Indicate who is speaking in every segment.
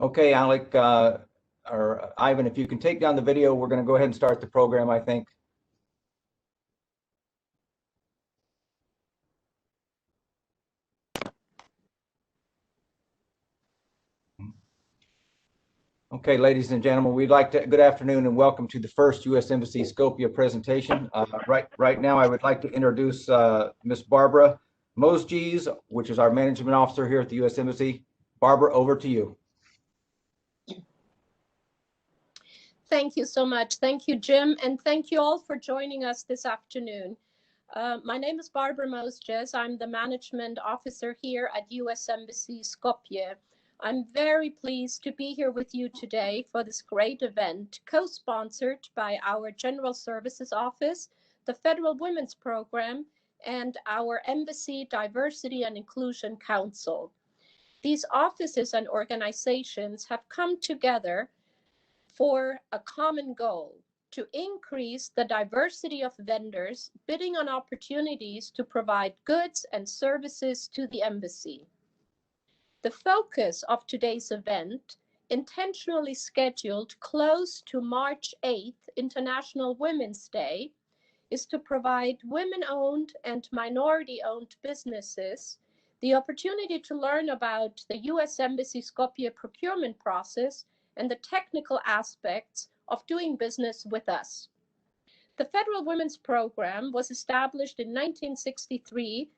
Speaker 1: Okay, Alec, or Ivan, if you can take down the video, we're going to go ahead and start the program, I think. Okay, ladies and gentlemen, good afternoon and welcome to the first U.S. Embassy Skopje presentation. Right now, I would like to introduce Ms. Barbara Mosges, which is our management officer here at the U.S. Embassy. Barbara, over to you.
Speaker 2: Thank you so much. Thank you, Jim, and thank you all for joining us this afternoon. My name is Barbara Mosges. I'm the management officer here at U.S. Embassy Skopje. I'm very pleased to be here with you today for this great event, co-sponsored by our General Services Office, the Federal Women's Program, and our Embassy Diversity and Inclusion Council. These offices and organizations have come together for a common goal: to increase the diversity of vendors bidding on opportunities to provide goods and services to the embassy. The focus of today's event, intentionally scheduled close to March 8th, International Women's Day, is to provide women-owned and minority-owned businesses the opportunity to learn about the U.S. Embassy Skopje procurement process and the technical aspects of doing business with us. The Federal Women's Program was established in 1963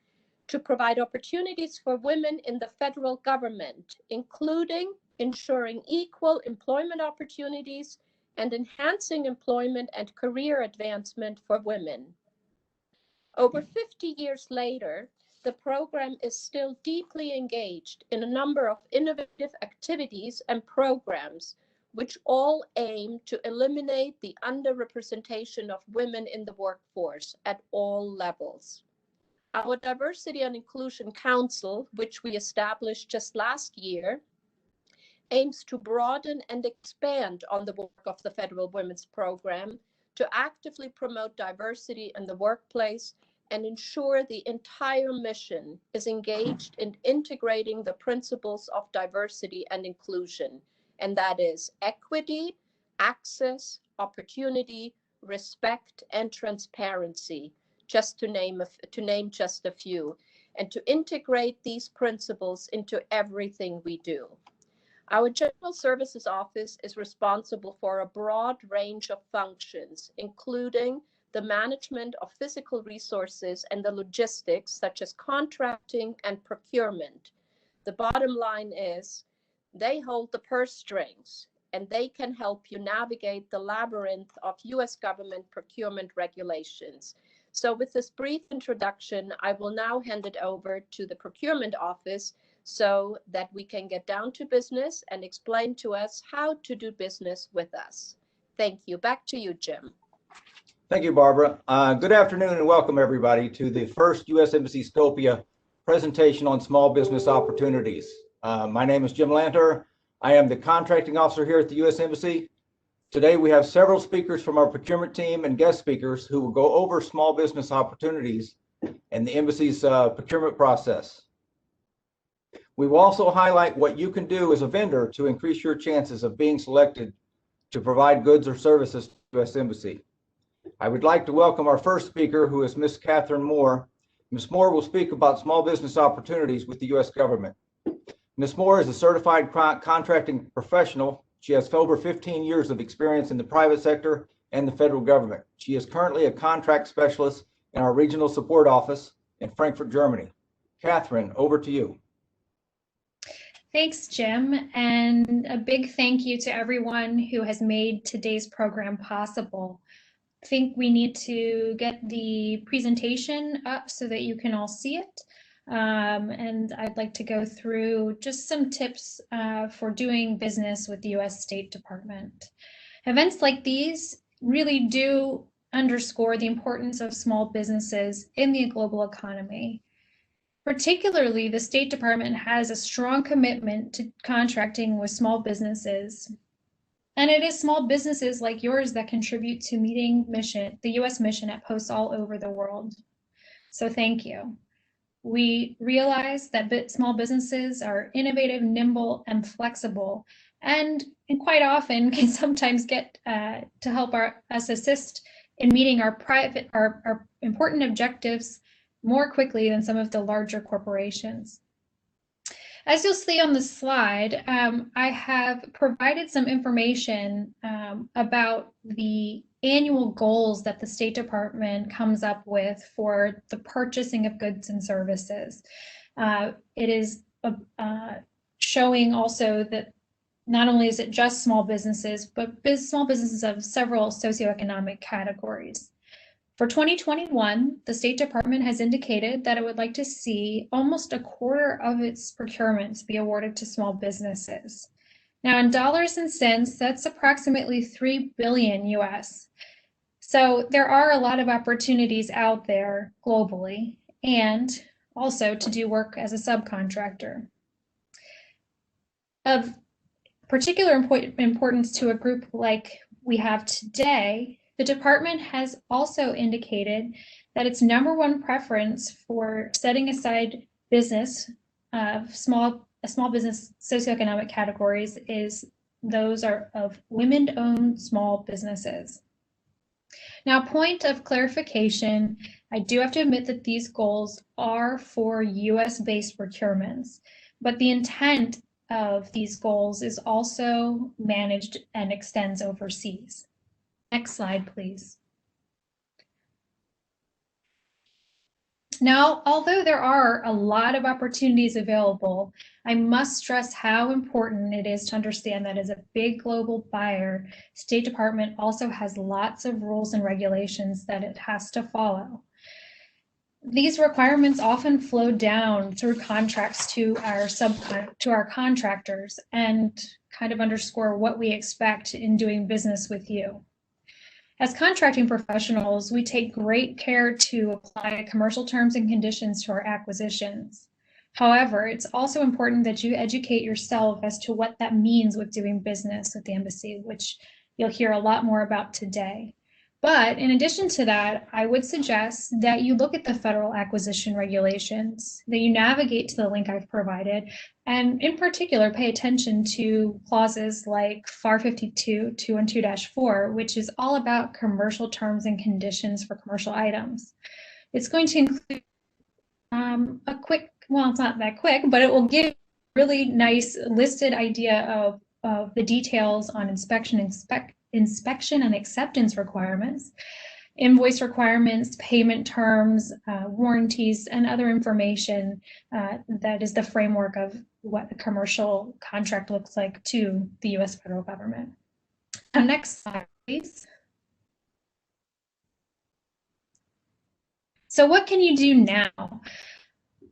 Speaker 2: to provide opportunities for women in the federal government, including ensuring equal employment opportunities and enhancing employment and career advancement for women. Over 50 years later, the program is still deeply engaged in a number of innovative activities and programs which all aim to eliminate the underrepresentation of women in the workforce at all levels. Our Diversity and Inclusion Council, which we established just last year, aims to broaden and expand on the work of the Federal Women's Program to actively promote diversity in the workplace and ensure the entire mission is engaged in integrating the principles of diversity and inclusion, and that is equity, access, opportunity, respect, and transparency, just to name just a few, and to integrate these principles into everything we do. Our General Services Office is responsible for a broad range of functions, including the management of physical resources and the logistics, such as contracting and procurement. The bottom line is they hold the purse strings, and they can help you navigate the labyrinth of U.S. government procurement regulations. So with this brief introduction, I will now hand it over to the Procurement Office so that we can get down to business and explain to us how to do business with us. Thank you. Back to you, Jim.
Speaker 1: Thank you, Barbara. Good afternoon and welcome everybody to the first U.S. Embassy Skopje presentation on small business opportunities. My name is Jim Lanter. I am the contracting officer here at the U.S. Embassy. Today we have several speakers from our procurement team and guest speakers who will go over small business opportunities and the embassy's procurement process. We will also highlight what you can do as a vendor to increase your chances of being selected to provide goods or services to the U.S. Embassy. I would like to welcome our first speaker, who is Ms. Catherine Moore. Ms. Moore will speak about small business opportunities with the U.S. government. Ms. Moore is a certified contracting professional. She has over 15 years of experience in the private sector and the federal government. She is currently a contract specialist in our regional support office in Frankfurt, Germany. Catherine, over to you.
Speaker 3: Thanks, Jim, and a big thank you to everyone who has made today's program possible. I think we need to get the presentation up so that you can all see it. And I'd like to go through just some tips for doing business with the U.S. State Department. Events like these really do underscore the importance of small businesses in the global economy. Particularly, the State Department has a strong commitment to contracting with small businesses. And it is small businesses like yours that contribute to meeting the U.S. mission at posts all over the world. So thank you. We realize that small businesses are innovative, nimble, and flexible, and quite often can sometimes get to help us assist in meeting our important objectives more quickly than some of the larger corporations. As you'll see on the slide, I have provided some information about the annual goals that the State Department comes up with for the purchasing of goods and services. It is showing also that not only is it just small businesses, but small businesses of several socioeconomic categories. For 2021, the State Department has indicated that it would like to see almost a quarter of its procurements be awarded to small businesses. Now, in dollars and cents, that's approximately $3 billion US. So there are a lot of opportunities out there globally, and also to do work as a subcontractor. Of particular importance to a group like we have today, the department has also indicated that its #1 preference for setting aside business of small business socioeconomic categories is those of women-owned small businesses. Now, point of clarification, I do have to admit that these goals are for US-based procurements, but the intent of these goals is also managed and extends overseas. Next slide, please. Now, although there are a lot of opportunities available, I must stress how important it is to understand that as a big global buyer, State Department also has lots of rules and regulations that it has to follow. These requirements often flow down through contracts to our contractors and kind of underscore what we expect in doing business with you. As contracting professionals, we take great care to apply commercial terms and conditions to our acquisitions. However, it's also important that you educate yourself as to what that means with doing business with the embassy, which you'll hear a lot more about today. But in addition to that, I would suggest that you look at the federal acquisition regulations, that you navigate to the link I've provided, and in particular, pay attention to clauses like FAR 52 212-4, which is all about commercial terms and conditions for commercial items. It's going to include a quick, well, it's not that quick, but it will give a really nice listed idea of the details on inspection and acceptance requirements, invoice requirements, payment terms, warranties, and other information that is the framework of what a commercial contract looks like to the U.S. federal government. Next slide, please. So what can you do now?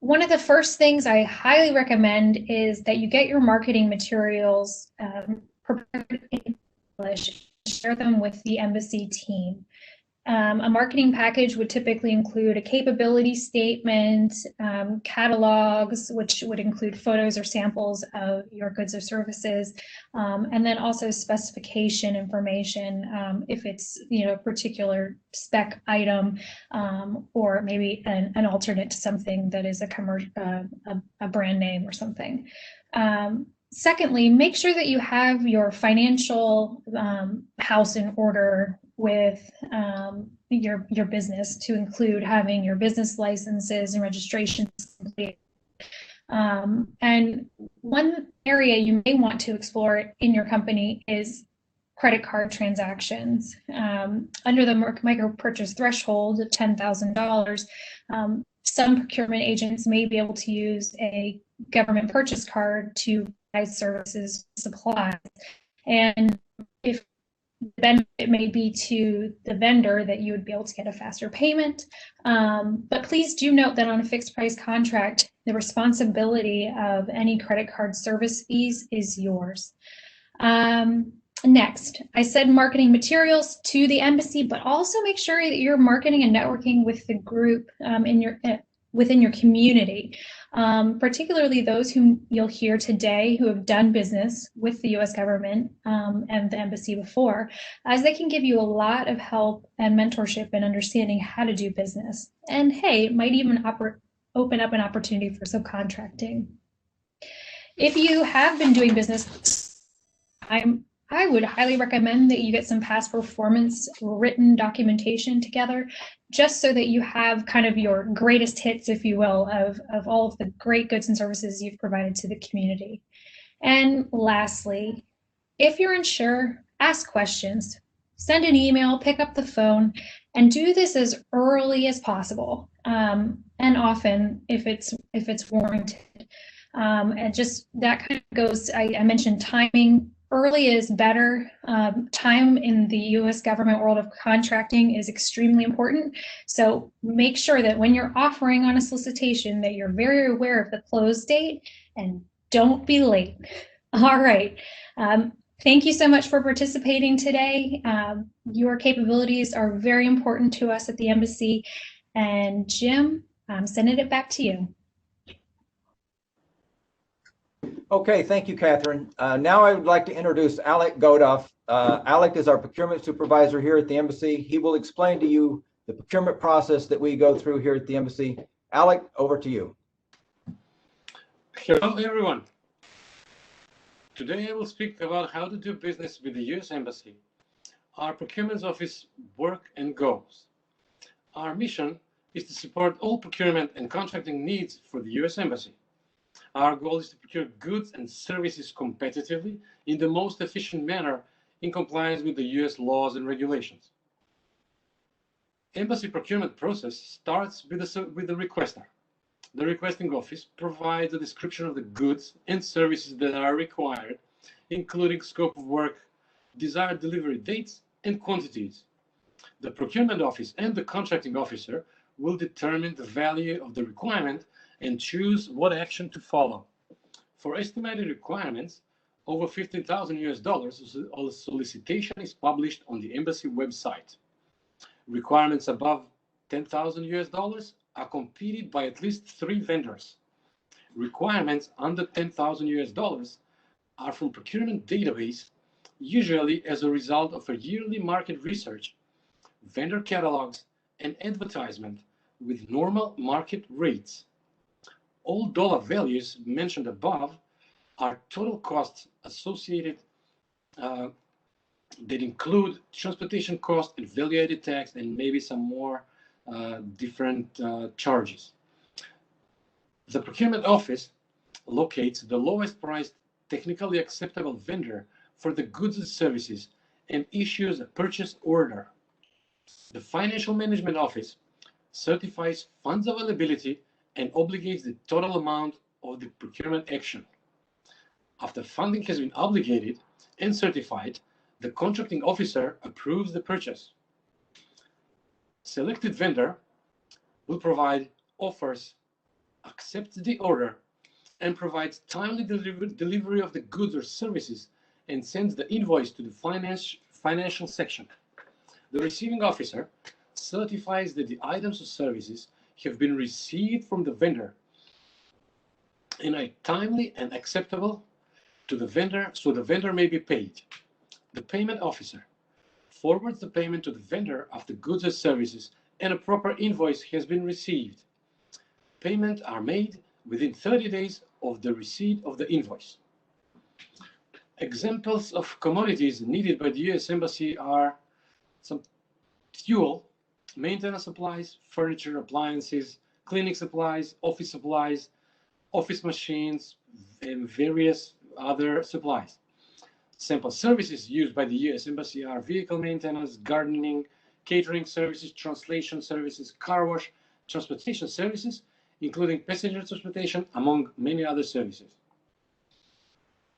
Speaker 3: One of the first things I highly recommend is that you get your marketing materials prepared in English, share them with the embassy team. A marketing package would typically include a capability statement, catalogs, which would include photos or samples of your goods or services, and then also specification information if it's a particular spec item, or maybe an alternate to something that is a brand name or something. Secondly, make sure that you have your financial house in order with your business, to include having your business licenses and registrations complete. And one area you may want to explore in your company is credit card transactions. Under the micro purchase threshold of $10,000, some procurement agents may be able to use a government purchase card to buy services, supplies, and if the benefit may be to the vendor that you would be able to get a faster payment. But please do note that on a fixed price contract, the responsibility of any credit card service fees is yours. Next, I said marketing materials to the embassy, but also make sure that you're marketing and networking with the group within your community, particularly those whom you'll hear today who have done business with the U.S. government and the embassy before, as they can give you a lot of help and mentorship in understanding how to do business. And hey, it might even open up an opportunity for subcontracting. If you have been doing business, I would highly recommend that you get some past performance written documentation together, just so that you have kind of your greatest hits, if you will, of all of the great goods and services you've provided to the community. And lastly, if you're unsure, ask questions, send an email, pick up the phone, and do this as early as possible, and often if it's warranted. And just that kind of goes, I mentioned timing. Early is better. Time in the US government world of contracting is extremely important. So make sure that when you're offering on a solicitation that you're very aware of the close date and don't be late. All right. Thank you so much for participating today. Your capabilities are very important to us at the embassy. And Jim, I'm sending it back to you.
Speaker 1: Okay, thank you, Catherine. Now I would like to introduce Alec Godoff. Alec is our procurement supervisor here at the embassy. He will explain to you the procurement process that we go through here at the embassy. Alec, over to you.
Speaker 4: Hello, everyone. Today I will speak about how to do business with the U.S. Embassy, our procurement office work and goals. Our mission is to support all procurement and contracting needs for the U.S. Embassy. Our goal is to procure goods and services competitively in the most efficient manner in compliance with the U.S. laws and regulations. Embassy procurement process starts with the requester. The requesting office provides a description of the goods and services that are required, including scope of work, desired delivery dates, and quantities. The procurement office and the contracting officer will determine the value of the requirement and choose what action to follow. For estimated requirements over $15,000, a solicitation is published on the embassy website. Requirements above $10,000 are competed by at least 3 vendors. Requirements under $10,000 are from procurement database, usually as a result of a yearly market research, vendor catalogs, and advertisement with normal market rates. All dollar values mentioned above are total costs associated that include transportation cost and value-added tax and maybe some more different charges. The procurement office locates the lowest priced technically acceptable vendor for the goods and services and issues a purchase order. The financial management office certifies funds availability and obligates the total amount of the procurement action. After funding has been obligated and certified, the contracting officer approves the purchase. Selected vendor will provide offers, accepts the order, and provides timely delivery of the goods or services and sends the invoice to the financial section. The receiving officer certifies that the items or services have been received from the vendor and are timely and acceptable to the vendor, so the vendor may be paid. The payment officer forwards the payment to the vendor after goods or services and a proper invoice has been received. Payments are made within 30 days of the receipt of the invoice. Examples of commodities needed by the U.S. Embassy are some fuel, maintenance supplies, furniture, appliances, cleaning supplies, office machines, and various other supplies. Sample services used by the U.S. Embassy are vehicle maintenance, gardening, catering services, translation services, car wash, transportation services, including passenger transportation, among many other services.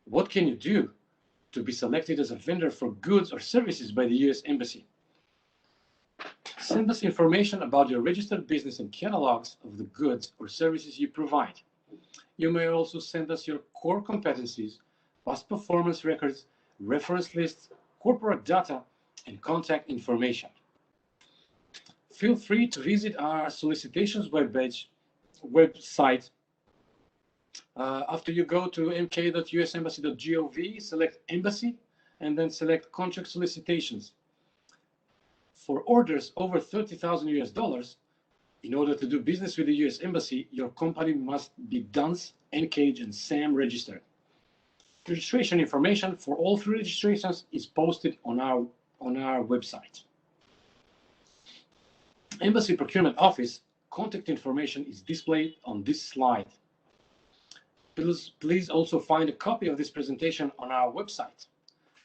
Speaker 4: What can you do to be selected as a vendor for goods or services by the U.S. Embassy? Send us information about your registered business and catalogs of the goods or services you provide. You may also send us your core competencies, past performance records, reference lists, corporate data, and contact information. Feel free to visit our solicitations website. After you go to mk.usembassy.gov, select Embassy, and then select Contract Solicitations. For orders over $30,000, In order to do business with the U.S. Embassy, your company must be DUNS, NCAGE, and SAM registered. Registration information for all three registrations is posted on our website. Embassy Procurement Office contact information is displayed on this slide. Please also find a copy of this presentation on our website.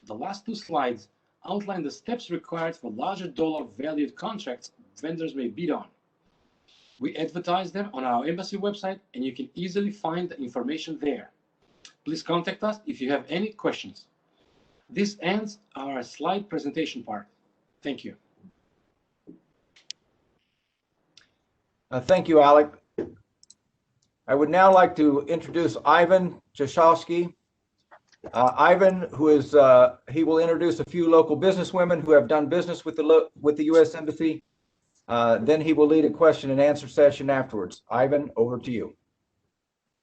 Speaker 4: The last two slides outline the steps required for larger dollar-valued contracts vendors may bid on. We advertise them on our embassy website, and you can easily find the information there. Please contact us if you have any questions. This ends our slide presentation part. Thank you.
Speaker 1: Thank you, Alec. I would now like to introduce Ivan Jashovsky. Ivan, he will introduce a few local businesswomen who have done business with the U.S. Embassy. Then he will lead a question and answer session afterwards. Ivan, over to you.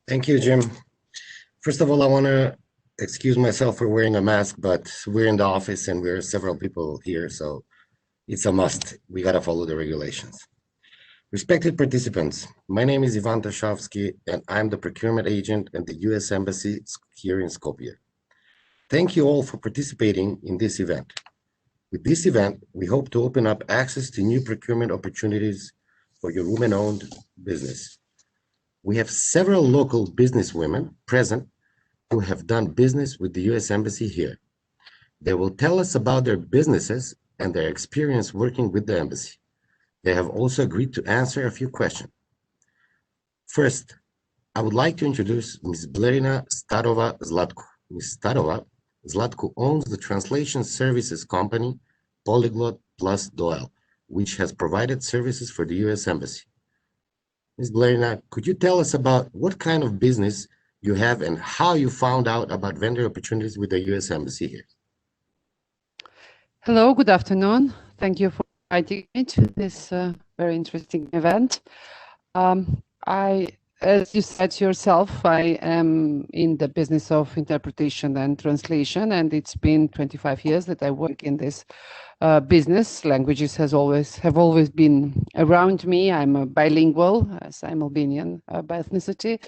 Speaker 5: Thank you, Jim. First of all, I want to excuse myself for wearing a mask, but we're in the office and we're several people here, so it's a must. We got to follow the regulations. Respected participants, my name is Ivan Tashovsky, and I'm the procurement agent at the U.S. Embassy here in Skopje. Thank you all for participating in this event. With this event, we hope to open up access to new procurement opportunities for your women-owned business. We have several local businesswomen present who have done business with the U.S. Embassy here. They will tell us about their businesses and their experience working with the Embassy. They have also agreed to answer a few questions. First, I would like to introduce Ms. Blerina Starova Zlatko. Ms. Starova Zlatko owns the translation services company Polyglot Plus Doel, which has provided services for the U.S. Embassy. Ms. Blerina, could you tell us about what kind of business you have and how you found out about vendor opportunities with the U.S. Embassy here?
Speaker 6: Hello, good afternoon. Thank you for inviting me to this very interesting event. As you said yourself, I am in the business of interpretation and translation, and it's been 25 years that I work in this business. Languages have always been around me. I'm a bilingual, as I'm Albanian by ethnicity,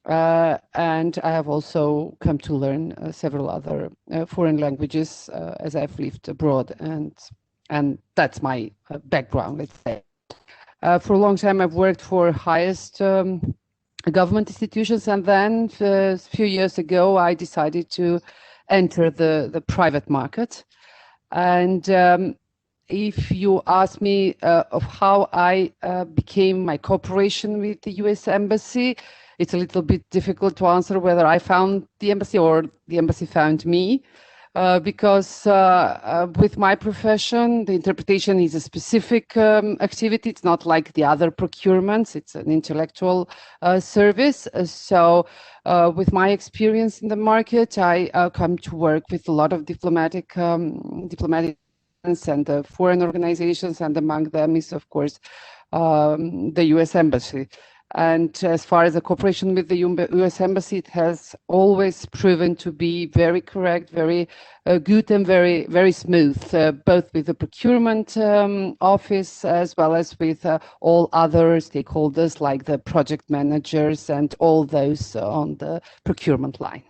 Speaker 6: and I have also come to learn several other foreign languages as I've lived abroad, and that's my background, let's say. For a long time, I've worked for highest government institutions, and then a few years ago, I decided to enter the private market. And if you ask me of how I became my cooperation with the U.S. Embassy, it's a little bit difficult to answer whether I found the embassy or the embassy found me. Because with my profession, the interpretation is a specific activity. It's not like the other procurements. It's an intellectual service. So with my experience in the market, I come to work with a lot of diplomatic and foreign organizations, and among them is, of course, the U.S. Embassy. And as far as the cooperation with the U.S. Embassy, it has always proven to be very correct, very good, and very, very smooth, both with the procurement office as well as with all other stakeholders like the project managers and all those on the procurement line.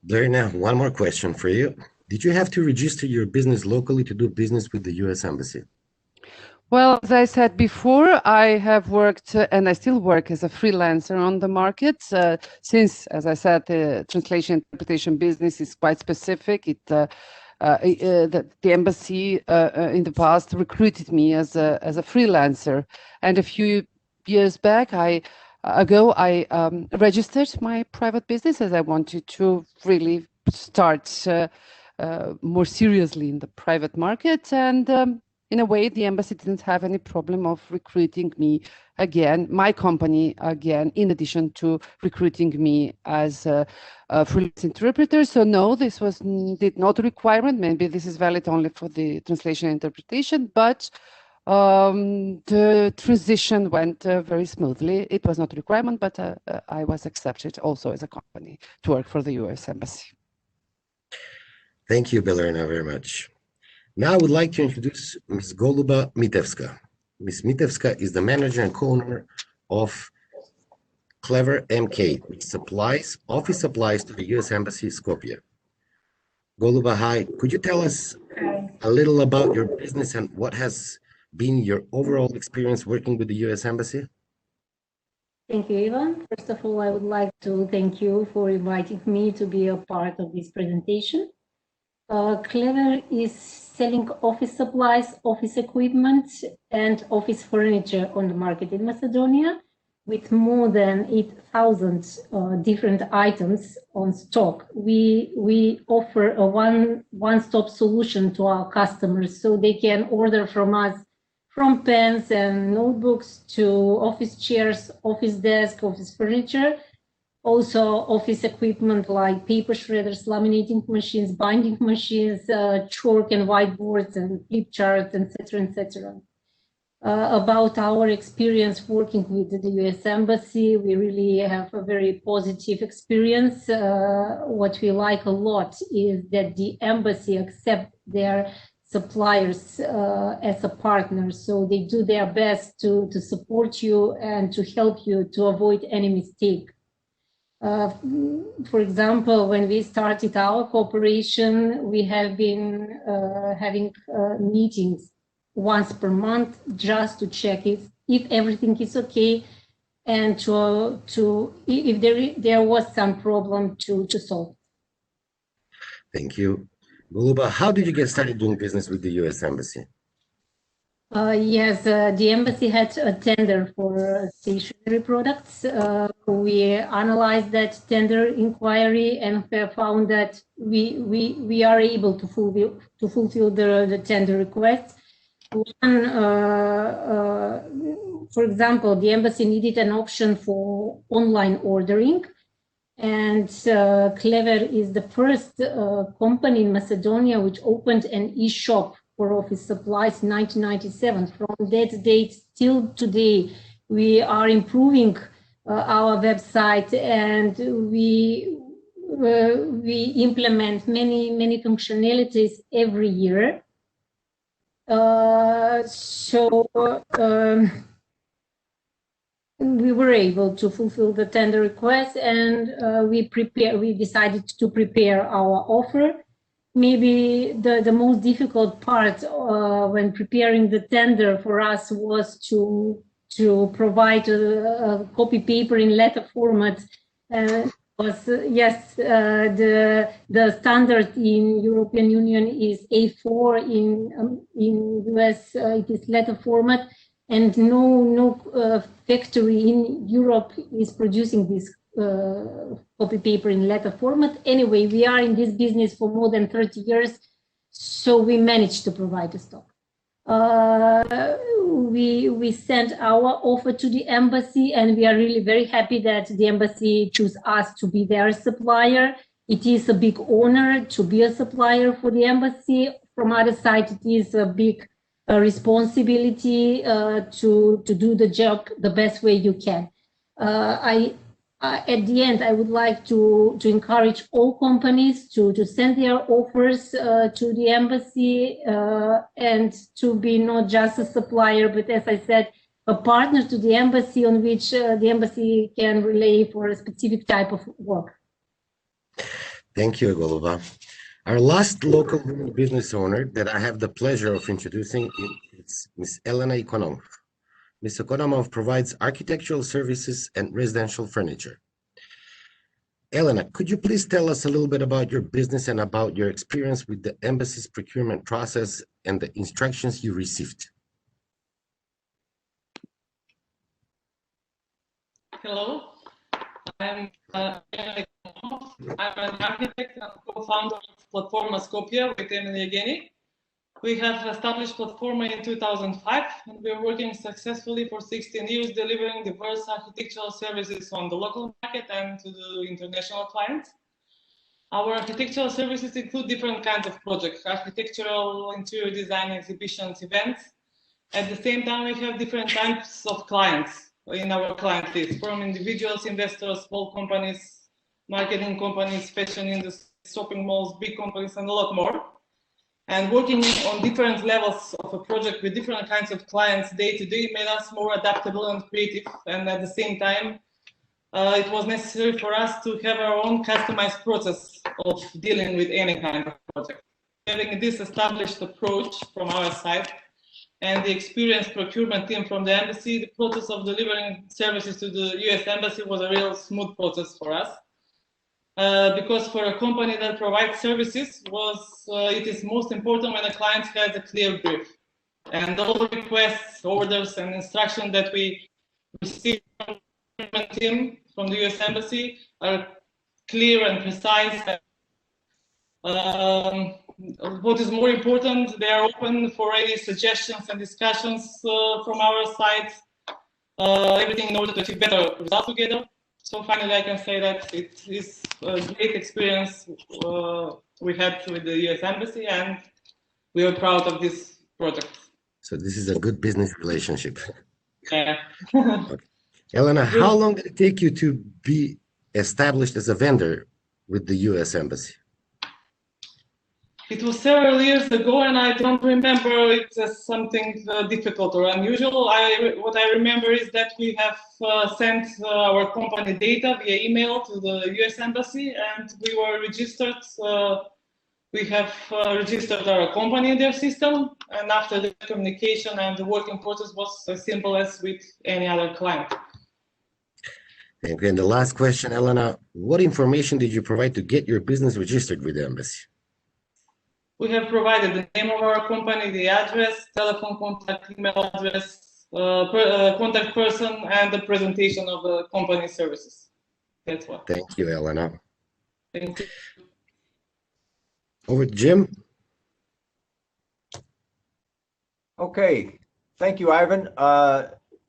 Speaker 5: Blerina, one more question for you. Did you have to register your business locally to do business with the U.S. Embassy?
Speaker 6: Well, as I said before, I have worked and I still work as a freelancer on the market since, as I said, the translation interpretation business is quite specific. The embassy in the past recruited me as a freelancer, and a few years back, I registered my private business as I wanted to really start more seriously in the private market, and in a way, the embassy didn't have any problem of recruiting me again, my company again, in addition to recruiting me as a freelance interpreter. So no, this did not a requirement. Maybe this is valid only for the translation and interpretation, but the transition went very smoothly. It was not a requirement, but I was accepted also as a company to work for the U.S. Embassy.
Speaker 5: Thank you, Blerina, very much. Now I would like to introduce Ms. Goluba Mitevska. Ms. Mitevska is the manager and co-owner of Clever MK, which supplies office supplies to the U.S. Embassy, Skopje. Goluba, hi. Could you tell us a little about your business and what has been your overall experience working with the U.S. Embassy?
Speaker 7: Thank you, Ivan. First of all, I would like to thank you for inviting me to be a part of this presentation. Clever is selling office supplies, office equipment, and office furniture on the market in Macedonia, with more than 8,000 different items on stock. We offer a one-stop solution to our customers, so they can order from us from pens and notebooks to office chairs, office desk, office furniture, also office equipment like paper shredders, laminating machines, binding machines, chalk and whiteboards and flip charts, etc., etc. About our experience working with the US Embassy, we really have a very positive experience. What we like a lot is that the embassy accepts their suppliers as a partner, so they do their best to support you and to help you to avoid any mistake. For example, when we started our cooperation, we have been having meetings once per month just to check if everything is okay and if there was some problem to solve.
Speaker 5: Thank you. Goluba, how did you get started doing business with the U.S. Embassy?
Speaker 7: Yes, the embassy had a tender for stationery products. We analyzed that tender inquiry and found that we are able to fulfill the tender requests. One, for example, the embassy needed an option for online ordering, and Clever is the first company in Macedonia which opened an e-shop for office supplies in 1997. From that date till today, we are improving our website, and we implement many functionalities every year. We were able to fulfill the tender request, and we decided to prepare our offer. Maybe the most difficult part when preparing the tender for us was to provide a copy paper in letter format. Yes, the standard in European Union is A4. In US it is letter format, and no factory in Europe is producing this copy paper in letter format. Anyway, we are in this business for more than 30 years, so we managed to provide the stock. We sent our offer to the embassy, and we are really very happy that the embassy chose us to be their supplier. It is a big honor to be a supplier for the embassy. From other side, it is a big responsibility to do the job the best way you can. At the end, I would like to encourage all companies to send their offers to the embassy and to be not just a supplier, but as I said, a partner to the embassy on which the embassy can rely for a specific type of work.
Speaker 5: Thank you, Goluba. Our last local woman business owner that I have the pleasure of introducing is Ms. Elena Ikonov. Ms. Ikonov provides architectural services and residential furniture. Elena, could you please tell us a little bit about your business and about your experience with the embassy's procurement process and the instructions you received?
Speaker 8: Hello, I'm an architect and co-founder of Platforma Skopje with Emily Yevgeny. We have established Platforma in 2005, and we are working successfully for 16 years, delivering diverse architectural services on the local market and to the international clients. Our architectural services include different kinds of projects: architectural, interior design, exhibitions, events. At the same time, we have different types of clients in our client list, from individuals, investors, small companies, marketing companies, fashion industry, shopping malls, big companies, and a lot more. And working on different levels of a project with different kinds of clients day to day made us more adaptable and creative. And at the same time, it was necessary for us to have our own customized process of dealing with any kind of project. Having this established approach from our side and the experienced procurement team from the embassy, the process of delivering services to the US Embassy was a real smooth process for us. Because for a company that provides services, it is most important when a client has a clear brief. And all requests, orders, and instructions that we receive from the team from the US Embassy are clear and precise. What is more important, they are open for any suggestions and discussions from our side, everything in order to achieve better results together. So finally, I can say that it is a great experience we had with the US Embassy, and we are proud of this project.
Speaker 5: So this is a good business relationship.
Speaker 8: Yeah.
Speaker 5: Okay. Elena, how long did it take you to be established as a vendor with the US Embassy?
Speaker 8: It was several years ago, and I don't remember it as something difficult or unusual. What I remember is that we have sent our company data via email to the US Embassy, and we were registered. We have registered our company in their system, and after the communication and the working process was as simple as with any other client.
Speaker 5: Thank you. And the last question, Elena, what information did you provide to get your business registered with the embassy?
Speaker 8: We have provided the name of our company, the address, telephone contact, email address, contact person, and the presentation of the company services. That's what.
Speaker 5: Thank you, Elena.
Speaker 8: Thank you.
Speaker 5: Over to Jim.
Speaker 1: Okay, thank you, Ivan.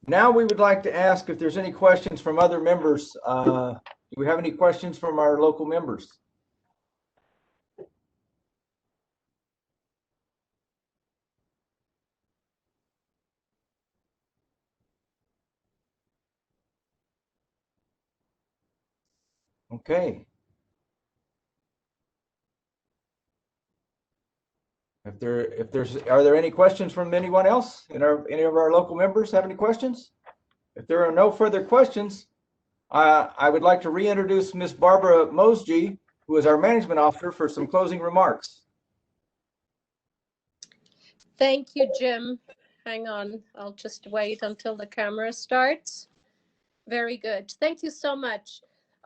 Speaker 1: Now we would like to ask if there's any questions from other members. Do we have any questions from our local members? Okay. Are there any questions from anyone else? Any of our local members have any questions? If there are no further questions, I would like to reintroduce Ms. Barbara Mosgee, who is our management officer, for some closing remarks.
Speaker 2: Thank you, Jim. Hang on, I'll just wait until the camera starts. Very good. Thank you so much.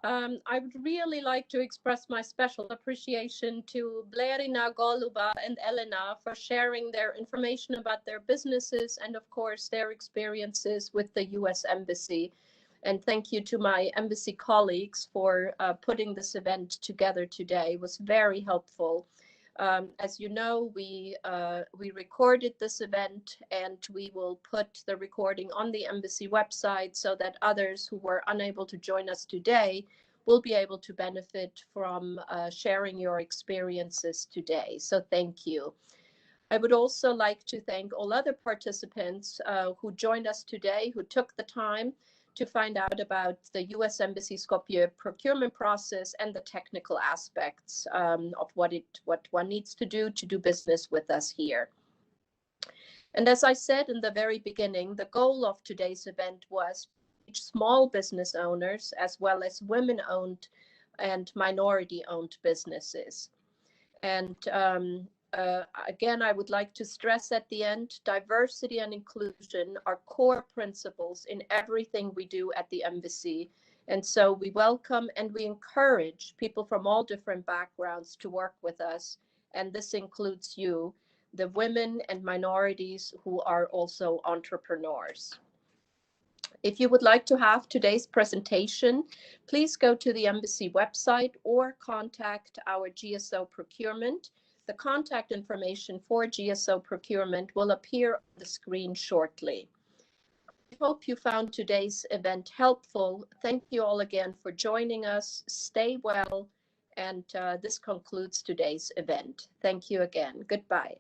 Speaker 2: I would really like to express my special appreciation to Blerina, Goluba, and Elena for sharing their information about their businesses and, of course, their experiences with the US Embassy. And thank you to my embassy colleagues for putting this event together today. It was very helpful. As you know, we recorded this event, and we will put the recording on the embassy website so that others who were unable to join us today will be able to benefit from sharing your experiences today. So thank you. I would also like to thank all other participants who joined us today, who took the time to find out about the US Embassy Skopje procurement process and the technical aspects of what one needs to do business with us here. And as I said in the very beginning, the goal of today's event was to reach small business owners as well as women-owned and minority-owned businesses. And again, I would like to stress at the end, diversity and inclusion are core principles in everything we do at the embassy. And so we welcome and we encourage people from all different backgrounds to work with us. And this includes you, the women and minorities who are also entrepreneurs. If you would like to have today's presentation, please go to the embassy website or contact our GSO Procurement. The contact information for GSO Procurement will appear on the screen shortly. I hope you found today's event helpful. Thank you all again for joining us. Stay well, and this concludes today's event. Thank you again. Goodbye.